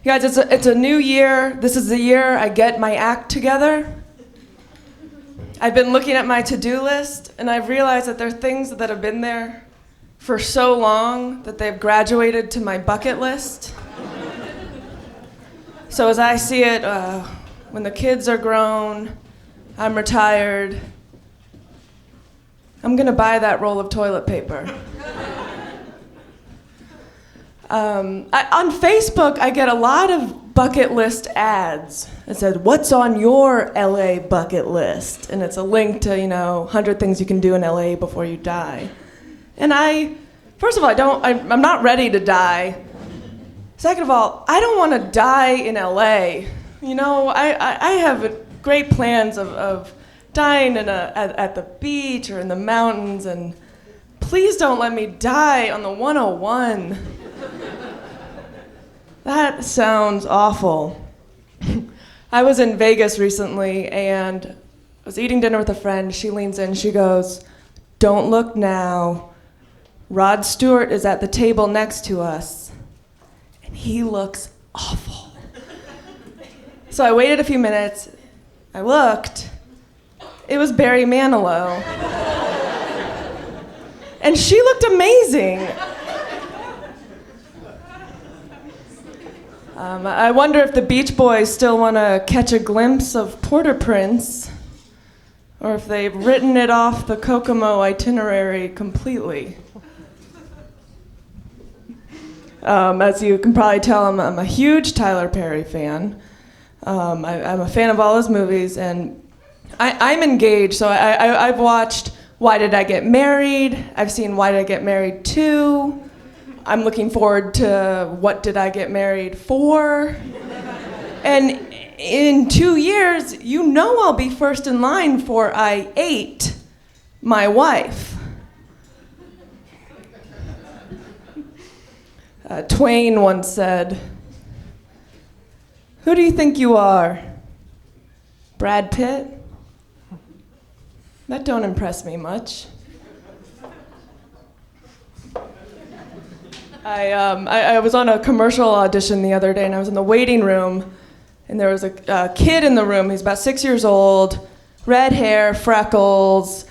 You guys, it's a new year. This is the year I get my act together. I've been looking at my to-do list, and I've realized that there are things that have been there for so long that they've graduated to my bucket list. So as I see it, when the kids are grown, I'm retired, I'm gonna buy that roll of toilet paper. On Facebook, I get a lot of bucket list ads. It says, "What's on your LA bucket list?" And it's a link to, 100 things you can do in LA before you die. And first of all, I'm not ready to die. Second of all, I don't want to die in LA. I have great plans of dying at the beach or in the mountains, and please don't let me die on the 101. That sounds awful. I was in Vegas recently, and I was eating dinner with a friend. She leans in, she goes, "Don't look now. Rod Stewart is at the table next to us, and he looks awful." So I waited a few minutes. I looked. It was Barry Manilow. And she looked amazing. I wonder if the Beach Boys still want to catch a glimpse of Port-au-Prince, or if they've written it off the Kokomo itinerary completely. As you can probably tell, I'm a huge Tyler Perry fan. I'm a fan of all his movies, and I'm engaged, so I've watched Why Did I Get Married? I've seen Why Did I Get Married 2? I'm looking forward to What Did I Get Married For? And in 2 years, I'll be first in line for I Ate My Wife. Twain once said, "Who do you think you are? Brad Pitt? That don't impress me much." I was on a commercial audition the other day, and I was in the waiting room, and there was a kid in the room. He's about 6 years old, red hair, freckles,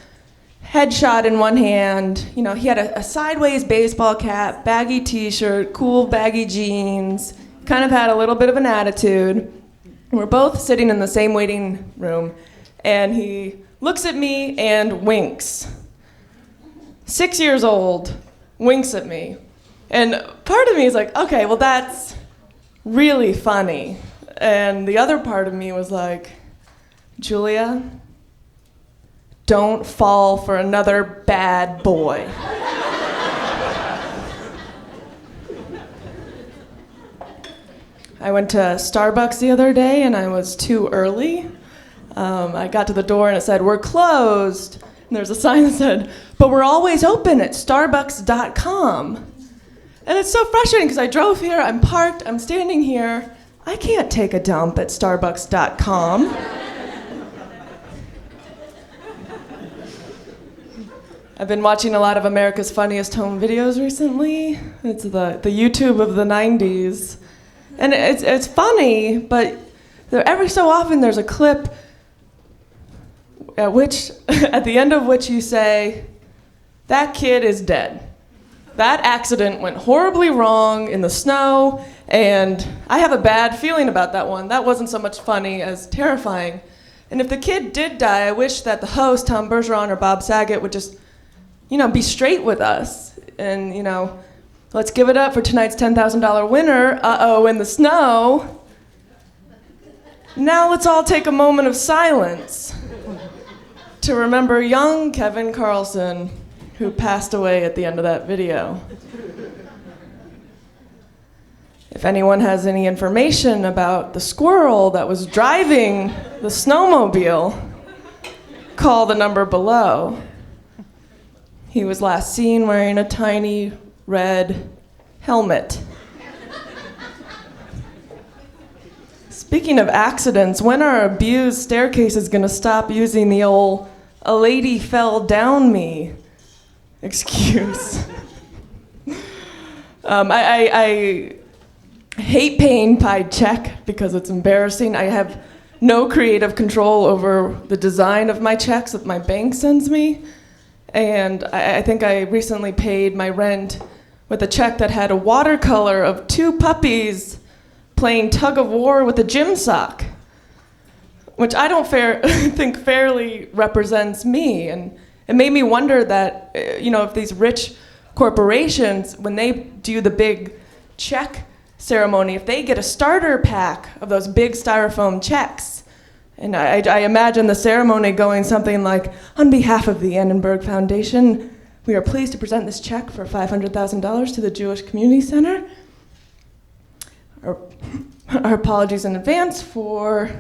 headshot in one hand. He had a sideways baseball cap, baggy t-shirt, cool baggy jeans, kind of had a little bit of an attitude. And we're both sitting in the same waiting room, and he looks at me and winks. 6 years old, winks at me. And part of me is like, okay, well, that's really funny. And the other part of me was like, Julia, don't fall for another bad boy. I went to Starbucks the other day, and I was too early. I got to the door, and it said, "We're closed." And there's a sign that said, "But we're always open at starbucks.com. And it's so frustrating because I drove here, I'm parked, I'm standing here. I can't take a dump at starbucks.com. I've been watching a lot of America's Funniest Home Videos recently. It's the YouTube of the 90s. And it's funny, but every so often there's a clip at the end of which you say, "That kid is dead. That accident went horribly wrong in the snow, and I have a bad feeling about that one. That wasn't so much funny as terrifying." And if the kid did die, I wish that the host, Tom Bergeron or Bob Saget, would just, be straight with us. And, let's give it up for tonight's $10,000 winner, in the snow. Now let's all take a moment of silence to remember young Kevin Carlson, who passed away at the end of that video. If anyone has any information about the squirrel that was driving the snowmobile, call the number below. He was last seen wearing a tiny red helmet. Speaking of accidents, when are abused staircases gonna stop using the old "a lady fell down me" excuse? I hate paying by check because it's embarrassing. I have no creative control over the design of my checks that my bank sends me. And I think I recently paid my rent with a check that had a watercolor of 2 puppies playing tug of war with a gym sock, which I don't think fairly represents me. And it made me wonder that, if these rich corporations, when they do the big check ceremony, if they get a starter pack of those big styrofoam checks, and I imagine the ceremony going something like, on behalf of the Annenberg Foundation, we are pleased to present this check for $500,000 to the Jewish Community Center. Our apologies in advance for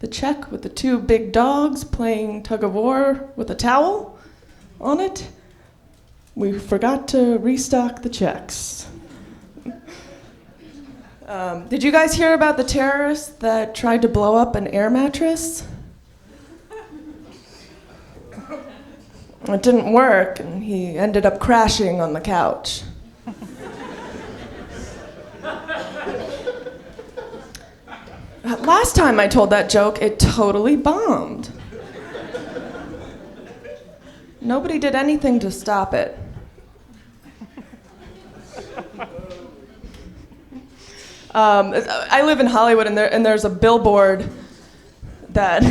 the check with the 2 big dogs playing tug of war with a towel on it. We forgot to restock the checks. Did you guys hear about the terrorist that tried to blow up an air mattress? It didn't work, and he ended up crashing on the couch. Last time I told that joke, it totally bombed. Nobody did anything to stop it. I live in Hollywood, and there's a billboard that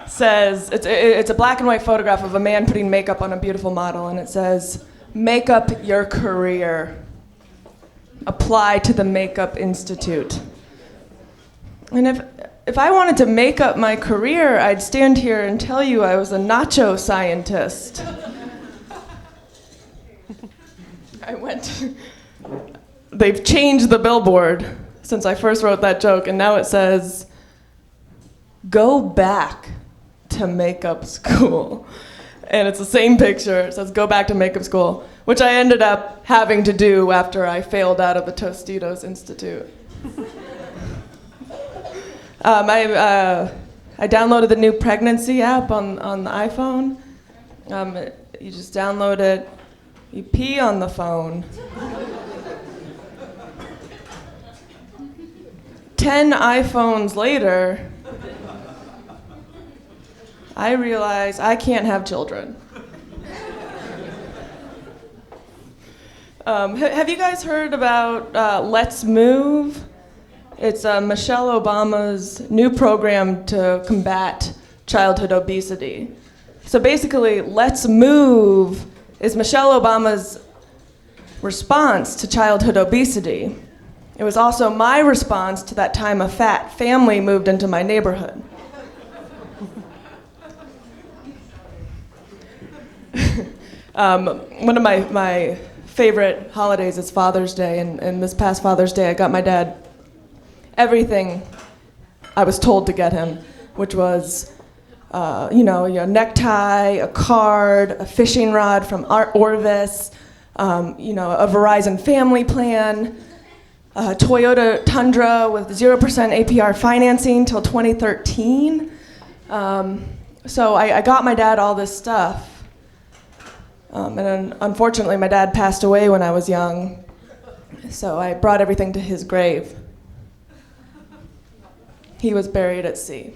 says, it's a black and white photograph of a man putting makeup on a beautiful model, and it says, "Make up your career. Apply to the Makeup Institute." And if I wanted to make up my career, I'd stand here and tell you I was a nacho scientist. They've changed the billboard since I first wrote that joke, and now it says, "Go back to makeup school." And it's the same picture. It says, "Go back to makeup school," which I ended up having to do after I failed out of the Tostitos Institute. I downloaded the new pregnancy app on the iPhone. You just download it, you pee on the phone. 10 iPhones later, I realize I can't have children. Have you guys heard about Let's Move? It's Michelle Obama's new program to combat childhood obesity. So basically, Let's Move is Michelle Obama's response to childhood obesity. It was also my response to that time a fat family moved into my neighborhood. One of my favorite holidays is Father's Day, and this past Father's Day I got my dad everything I was told to get him, which was a necktie, a card, a fishing rod from Orvis, a Verizon family plan, a Toyota Tundra with 0% APR financing till 2013. So I got my dad all this stuff. And then, unfortunately, my dad passed away when I was young, so I brought everything to his grave. He was buried at sea.